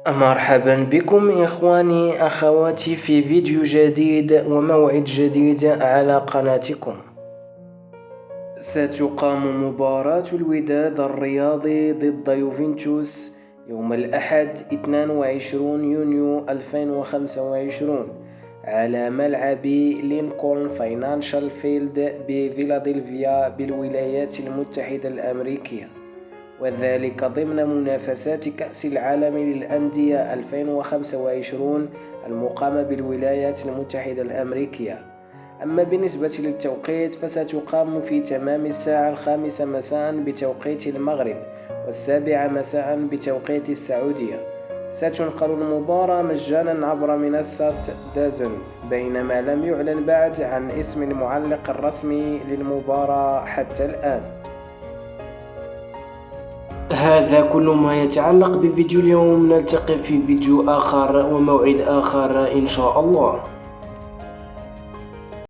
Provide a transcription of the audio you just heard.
مرحبا بكم إخواني أخواتي في فيديو جديد وموعد جديد على قناتكم. ستقام مباراة الوداد الرياضي ضد يوفنتوس يوم الأحد 22 يونيو 2025 على ملعب لينكولن فاينانشال فيلد بفيلادلفيا بالولايات المتحدة الأمريكية، وذلك ضمن منافسات كأس العالم للأندية 2025 المقامة بالولايات المتحدة الأمريكية. أما بالنسبة للتوقيت فستقام في تمام الساعة 5 مساء بتوقيت المغرب و7 مساء بتوقيت السعودية. ستنقل المباراة مجانا عبر منصة دازن، بينما لم يعلن بعد عن اسم المعلق الرسمي للمباراة حتى الآن. هذا كل ما يتعلق بفيديو اليوم، نلتقي في فيديو آخر وموعد آخر إن شاء الله.